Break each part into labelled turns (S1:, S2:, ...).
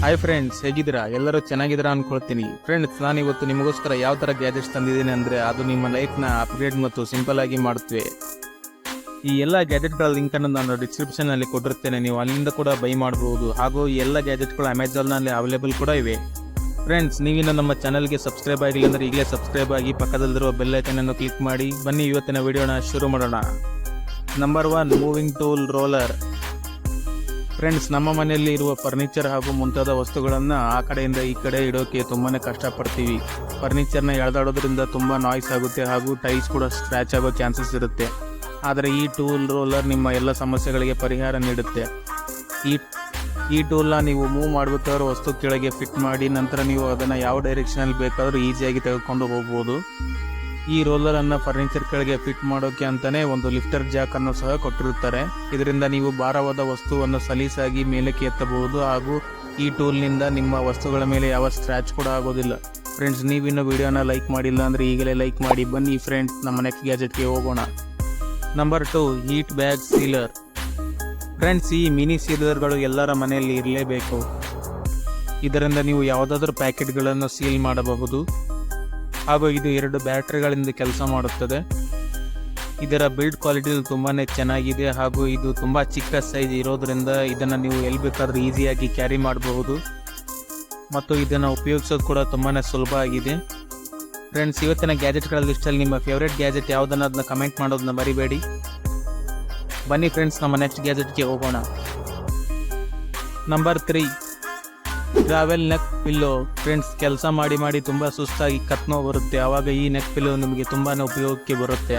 S1: Hi friends, ಹೇಗಿದ್ದೀರಾ? ಎಲ್ಲರೂ ಚೆನ್ನಾಗಿದ್ದೀರಾ ಅನ್ಕೊಳ್ತೀನಿ. ಫ್ರೆಂಡ್ಸ್, ನಾನು ಇವತ್ತು ನಿಮಗೋಸ್ಕರ ಯಾವ ಥರ ಗ್ಯಾಜೆಟ್ಸ್ ತಂದಿದ್ದೀನಿ ಅಂದರೆ ಅದು ನಿಮ್ಮ ಲೈಫ್ನ ಅಪ್ಗ್ರೇಡ್ ಮತ್ತು ಸಿಂಪಲ್ ಆಗಿ ಮಾಡುತ್ತವೆ. ಈ ಎಲ್ಲ ಗ್ಯಾಜೆಟ್ಗಳ ಲಿಂಕನ್ನು ನಾನು ಡಿಸ್ಕ್ರಿಪ್ಷನ್ನಲ್ಲಿ ಕೊಟ್ಟಿರ್ತೇನೆ, ನೀವು ಅಲ್ಲಿಂದ ಕೂಡ ಬೈ ಮಾಡಬಹುದು. ಹಾಗೂ ಈ ಎಲ್ಲ ಗ್ಯಾಜೆಟ್ಗಳು ಅಮೆಜಾನ್ನಲ್ಲಿ ಅವೈಲೇಬಲ್ ಕೂಡ ಇವೆ. ಫ್ರೆಂಡ್ಸ್, ನೀವಿನ್ನು ನಮ್ಮ ಚಾನಲ್ಗೆ ಸಬ್ಸ್ಕ್ರೈಬ್ ಆಗಿಲ್ಲ ಅಂದರೆ ಈಗಲೇ ಸಬ್ಸ್ಕ್ರೈಬ್ ಆಗಿ ಪಕ್ಕದಲ್ಲಿರುವ ಬೆಲ್ ಐಕನನ್ನು ಕ್ಲಿಕ್ ಮಾಡಿ. ಬನ್ನಿ ಇವತ್ತಿನ ವಿಡಿಯೋನ ಶುರು ಮಾಡೋಣ. Number 1, moving tool roller. Friends, ನಮ್ಮ ಮನೆಯಲ್ಲಿ ಇರುವ ಫರ್ನಿಚರ್ ಹಾಗೂ ಮುಂತಾದ ವಸ್ತುಗಳನ್ನು ಆ ಕಡೆಯಿಂದ ಈ ಕಡೆ ಇಡೋಕೆ ತುಂಬಾ ಕಷ್ಟಪಡ್ತೀವಿ. ಫರ್ನಿಚರ್ನ ಎಳೆದಾಡೋದ್ರಿಂದ ತುಂಬ ನಾಯ್ಸ್ ಆಗುತ್ತೆ ಹಾಗೂ ಟೈಲ್ಸ್ ಕೂಡ ಸ್ಕ್ರ್ಯಾಚ್ ಆಗೋ ಚಾನ್ಸಸ್ ಇರುತ್ತೆ. ಆದರೆ ಈ ಟೂಲ್ ರೋಲರ್ ನಿಮ್ಮ ಎಲ್ಲ ಸಮಸ್ಯೆಗಳಿಗೆ ಪರಿಹಾರ ನೀಡುತ್ತೆ. ಈ ಟೂಲ್ನ ನೀವು ಮೂವ್ ಮಾಡಬೇಕಾದ್ರೆ ವಸ್ತು ಕೆಳಗೆ ಫಿಟ್ ಮಾಡಿ ನಂತರ ನೀವು ಅದನ್ನು ಯಾವ ಡೈರೆಕ್ಷನಲ್ಲಿ ಬೇಕಾದರೂ ಈಸಿಯಾಗಿ ತೆಗೆದುಕೊಂಡು ಹೋಗ್ಬೋದು. ಈ ರೋಲರನ್ನು ಫರ್ನಿಚರ್ ಕೆಳಗೆ ಫಿಟ್ ಮಾಡೋಕೆ ಅಂತಲೇ ಒಂದು ಲಿಫ್ಟರ್ ಜಾಕ್ ಅನ್ನು ಸಹ ಕೊಟ್ಟಿರುತ್ತಾರೆ. ಇದರಿಂದ ನೀವು ಭಾರವಾದ ವಸ್ತುವನ್ನು ಸಲೀಸಾಗಿ ಮೇಲಕ್ಕೆ ಎತ್ತಬಹುದು ಹಾಗೂ ಈ ಟೂಲ್ನಿಂದ ನಿಮ್ಮ ವಸ್ತುಗಳ ಮೇಲೆ ಯಾವ ಸ್ಕ್ರ್ಯಾಚ್ ಕೂಡ ಆಗೋದಿಲ್ಲ. ಫ್ರೆಂಡ್ಸ್, ನೀವಿನ್ನು ವಿಡಿಯೋನ ಲೈಕ್ ಮಾಡಿಲ್ಲ ಅಂದರೆ ಈಗಲೇ ಲೈಕ್ ಮಾಡಿ. ಬನ್ನಿ ಫ್ರೆಂಡ್ಸ್, ನಮ್ಮ ನೆಕ್ಸ್ಟ್ ಗ್ಯಾಜೆಟ್ಗೆ ಹೋಗೋಣ. Number 2, heat bag sealer. Friends, ಈ ಮಿನಿ ಸೀಲರ್ಗಳು ಎಲ್ಲರ ಮನೆಯಲ್ಲಿ ಇರಲೇಬೇಕು. ಇದರಿಂದ ನೀವು ಯಾವುದಾದ್ರೂ ಪ್ಯಾಕೆಟ್ಗಳನ್ನು ಸೀಲ್ ಮಾಡಬಹುದು ಹಾಗೂ ಇದು 2 ಬ್ಯಾಟ್ರಿಗಳಿಂದ ಕೆಲಸ ಮಾಡುತ್ತದೆ. ಇದರ ಬಿಲ್ಡ್ ಕ್ವಾಲಿಟಿ ತುಂಬಾ ಚೆನ್ನಾಗಿದೆ ಹಾಗೂ ಇದು ತುಂಬ ಚಿಕ್ಕ ಸೈಜ್ ಇರೋದ್ರಿಂದ ಇದನ್ನು ನೀವು ಎಲ್ಲಿ ಬೇಕಾದರೂ ಈಸಿಯಾಗಿ ಕ್ಯಾರಿ ಮಾಡಬಹುದು ಮತ್ತು ಇದನ್ನು ಉಪಯೋಗಿಸೋದು ಕೂಡ ತುಂಬಾ ಸುಲಭ ಆಗಿದೆ. ಫ್ರೆಂಡ್ಸ್, ಇವತ್ತಿನ ಗ್ಯಾಜೆಟ್ಗಳ ಲಿಸ್ಟಲ್ಲಿ ನಿಮ್ಮ ಫೇವ್ರೇಟ್ ಗ್ಯಾಜೆಟ್ ಯಾವುದನ್ನ ಕಮೆಂಟ್ ಮಾಡೋದನ್ನ ಮರಿಬೇಡಿ. ಬನ್ನಿ ಫ್ರೆಂಡ್ಸ್, ನಮ್ಮ ನೆಕ್ಸ್ಟ್ ಗ್ಯಾಜೆಟ್ಗೆ ಹೋಗೋಣ. Number 3, travel neck pillow. Friends, ಕೆಲಸ ಮಾಡಿ ತುಂಬ ಸುಸ್ತಾಗಿ ಕತ್ನೋ ಬರುತ್ತೆ, ಆವಾಗ ಈ ನೆಕ್ ಪಿಲ್ಲೋ ನಿಮಗೆ ತುಂಬಾ ಉಪಯೋಗಕ್ಕೆ ಬರುತ್ತೆ.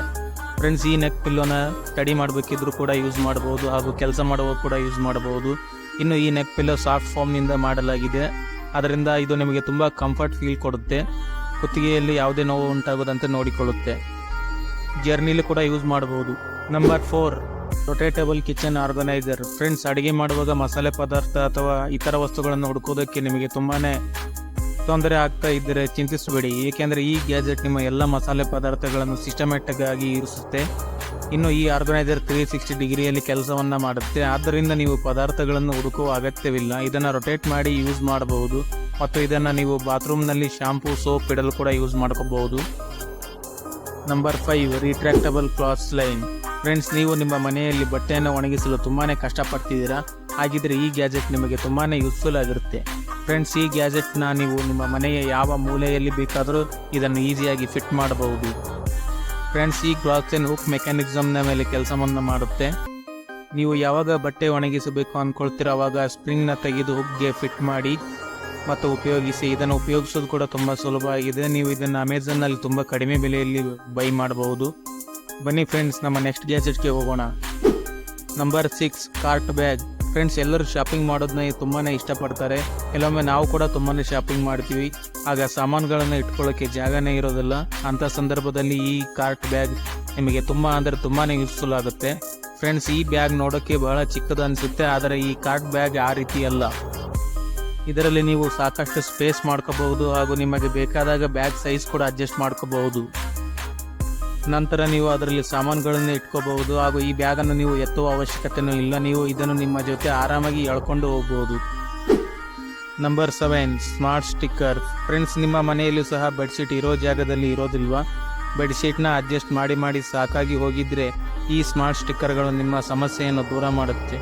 S1: ಫ್ರೆಂಡ್ಸ್, ಈ ನೆಕ್ ಪಿಲ್ಲೋನ ಸ್ಟಡಿ ಮಾಡಬೇಕಿದ್ರೂ ಕೂಡ ಯೂಸ್ ಮಾಡಬಹುದು ಹಾಗೂ ಕೆಲಸ ಮಾಡುವಾಗ ಕೂಡ ಯೂಸ್ ಮಾಡಬಹುದು. ಇನ್ನು ಈ ನೆಕ್ ಪಿಲ್ಲೋ ಸಾಫ್ಟ್ ಫಾರ್ಮ್ನಿಂದ ಮಾಡಲಾಗಿದೆ, ಅದರಿಂದ ಇದು ನಿಮಗೆ ತುಂಬ ಕಂಫರ್ಟ್ ಫೀಲ್ ಕೊಡುತ್ತೆ. ಕುತ್ತಿಗೆಯಲ್ಲಿ ಯಾವುದೇ ನೋವು ಉಂಟಾಗೋದಂತೆ ನೋಡಿಕೊಳ್ಳುತ್ತೆ. ಜರ್ನಿಲಿ ಕೂಡ ಯೂಸ್ ಮಾಡಬಹುದು. Number 4, rotatable kitchen organiser. Friends, ಅಡುಗೆ ಮಾಡುವಾಗ ಮಸಾಲೆ ಪದಾರ್ಥ ಅಥವಾ ಇತರ ವಸ್ತುಗಳನ್ನು ಹುಡುಕೋದಕ್ಕೆ ನಿಮಗೆ ತುಂಬಾ ತೊಂದರೆ ಆಗ್ತಾ ಇದ್ದರೆ ಚಿಂತಿಸಬೇಡಿ, ಏಕೆಂದರೆ ಈ ಗ್ಯಾಜೆಟ್ ನಿಮ್ಮ ಎಲ್ಲ ಮಸಾಲೆ ಪದಾರ್ಥಗಳನ್ನು ಸಿಸ್ಟಮ್ಯಾಟಿಕ್ ಆಗಿ ಇರಿಸುತ್ತೆ. ಇನ್ನು ಈ ಆರ್ಗನೈಸರ್ 360 ಡಿಗ್ರಿಯಲ್ಲಿ ಕೆಲಸವನ್ನು ಮಾಡುತ್ತೆ, ಆದ್ದರಿಂದ ನೀವು ಪದಾರ್ಥಗಳನ್ನು ಹುಡುಕುವ ಅಗತ್ಯವಿಲ್ಲ. ಇದನ್ನು ರೊಟೇಟ್ ಮಾಡಿ ಯೂಸ್ ಮಾಡಬಹುದು ಮತ್ತು ಇದನ್ನು ನೀವು ಬಾತ್ರೂಮ್ನಲ್ಲಿ ಶಾಂಪೂ, ಸೋಪ್ ಇಡಲು ಕೂಡ ಯೂಸ್ ಮಾಡ್ಕೋಬಹುದು. Number 5, retractable cloth line. Friends, ನೀವು ನಿಮ್ಮ ಮನೆಯಲ್ಲಿ ಬಟ್ಟೆಯನ್ನು ಒಣಗಿಸಲು ತುಂಬಾ ಕಷ್ಟಪಡ್ತಿದ್ದೀರಾ, ಹಾಗಿದ್ರೆ ಈ ಗ್ಯಾಜೆಟ್ ನಿಮಗೆ ತುಂಬಾ ಯೂಸ್ಫುಲ್ ಆಗಿರುತ್ತೆ. ಫ್ರೆಂಡ್ಸ್, ಈ ಗ್ಯಾಜೆಟ್ನ ನೀವು ನಿಮ್ಮ ಮನೆಯ ಯಾವ ಮೂಲೆಯಲ್ಲಿ ಬೇಕಾದರೂ ಇದನ್ನು ಈಸಿಯಾಗಿ ಫಿಟ್ ಮಾಡಬಹುದು. ಫ್ರೆಂಡ್ಸ್, ಈ ಕ್ಲಾತ್ ಲೈನ್ ಹುಕ್ ಮೆಕ್ಯಾನಿಸಮ್ನ ಮೇಲೆ ಕೆಲಸವನ್ನು ಮಾಡುತ್ತೆ. ನೀವು ಯಾವಾಗ ಬಟ್ಟೆ ಒಣಗಿಸಬೇಕು ಅಂದ್ಕೊಳ್ತೀರೋ ಆವಾಗ ಸ್ಪ್ರಿಂಗ್ನ ತೆಗೆದು ಹುಕ್ಗೆ ಫಿಟ್ ಮಾಡಿ ಮತ್ತು ಉಪಯೋಗಿಸಿ. ಇದನ್ನು ಉಪಯೋಗಿಸೋದು ಕೂಡ ತುಂಬ ಸುಲಭ ಆಗಿದೆ. ನೀವು ಇದನ್ನು ಅಮೆಜಾನ್ನಲ್ಲಿ ತುಂಬ ಕಡಿಮೆ ಬೆಲೆಯಲ್ಲಿ ಬೈ ಮಾಡಬಹುದು. ಬನ್ನಿ ಫ್ರೆಂಡ್ಸ್, ನಮ್ಮ ನೆಕ್ಸ್ಟ್ ಗ್ಯಾಜೆಟ್ಗೆ ಹೋಗೋಣ. Number 6, cart bag. ಫ್ರೆಂಡ್ಸ್, ಎಲ್ಲರೂ ಶಾಪಿಂಗ್ ಮಾಡೋದನ್ನ ತುಂಬಾ ಇಷ್ಟಪಡ್ತಾರೆ. ಕೆಲವೊಮ್ಮೆ ನಾವು ಕೂಡ ತುಂಬಾ ಶಾಪಿಂಗ್ ಮಾಡ್ತೀವಿ, ಆಗ ಸಾಮಾನುಗಳನ್ನು ಇಟ್ಕೊಳ್ಳೋಕ್ಕೆ ಜಾಗನೇ ಇರೋದಿಲ್ಲ. ಅಂಥ ಸಂದರ್ಭದಲ್ಲಿ ಈ ಕಾರ್ಟ್ ಬ್ಯಾಗ್ ನಿಮಗೆ ತುಂಬಾ ಯೂಸ್ಫುಲ್ ಆಗುತ್ತೆ. ಫ್ರೆಂಡ್ಸ್, ಈ ಬ್ಯಾಗ್ ನೋಡೋಕ್ಕೆ ಬಹಳ ಚಿಕ್ಕದು ಅನಿಸುತ್ತೆ, ಆದರೆ ಈ ಕಾರ್ಟ್ ಬ್ಯಾಗ್ ಆ ರೀತಿ ಅಲ್ಲ. ಇದರಲ್ಲಿ ನೀವು ಸಾಕಷ್ಟು ಸ್ಪೇಸ್ ಮಾಡ್ಕೋಬಹುದು ಹಾಗೂ ನಿಮಗೆ ಬೇಕಾದಾಗ ಬ್ಯಾಗ್ ಸೈಜ್ ಕೂಡ ಅಡ್ಜಸ್ಟ್ ಮಾಡ್ಕೋಬಹುದು. ನಂತರ ನೀವು ಅದರಲ್ಲಿ ಸಾಮಾನುಗಳನ್ನು ಇಟ್ಕೋಬಹುದು ಹಾಗೂ ಈ ಬ್ಯಾಗನ್ನು ನೀವು ಎತ್ತುವ ಅವಶ್ಯಕತೆಯೂ ಇಲ್ಲ, ನೀವು ಇದನ್ನು ನಿಮ್ಮ ಜೊತೆ ಆರಾಮಾಗಿ ಎಳ್ಕೊಂಡು ಹೋಗಬಹುದು. Number 7, smart sticker. ಫ್ರೆಂಡ್ಸ್, ನಿಮ್ಮ ಮನೆಯಲ್ಲೂ ಸಹ ಬೆಡ್ಶೀಟ್ ಇರೋ ಜಾಗದಲ್ಲಿ ಇರೋದಿಲ್ವಾ? ಬೆಡ್ಶೀಟ್ನ ಅಡ್ಜಸ್ಟ್ ಮಾಡಿ ಸಾಕಾಗಿ ಹೋಗಿದ್ರೆ ಈ ಸ್ಮಾರ್ಟ್ ಸ್ಟಿಕ್ಕರ್ಗಳು ನಿಮ್ಮ ಸಮಸ್ಯೆಯನ್ನು ದೂರ ಮಾಡುತ್ತೆ.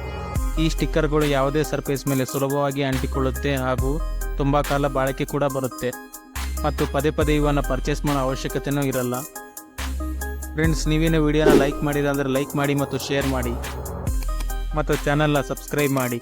S1: ಈ ಸ್ಟಿಕ್ಕರ್ಗಳು ಯಾವುದೇ ಸರ್ಫೇಸ್ ಮೇಲೆ ಸುಲಭವಾಗಿ ಅಂಟಿಕೊಳ್ಳುತ್ತೆ ಹಾಗೂ ತುಂಬ ಕಾಲ ಬಾಳಿಕೆ ಕೂಡ ಬರುತ್ತೆ ಮತ್ತು ಪದೇ ಇವನ್ನು ಪರ್ಚೇಸ್ ಮಾಡೋ ಅವಶ್ಯಕತೆಯೂ ಇರಲ್ಲ. ಫ್ರೆಂಡ್ಸ್, ನೀವೇನು ವಿಡಿಯೋನ ಲೈಕ್ ಮಾಡಿದ್ರೆ ಅಂದರೆ ಲೈಕ್ ಮಾಡಿ ಮತ್ತು ಶೇರ್ ಮಾಡಿ ಮತ್ತು ಚಾನಲ್ನ ಸಬ್ಸ್ಕ್ರೈಬ್ ಮಾಡಿ.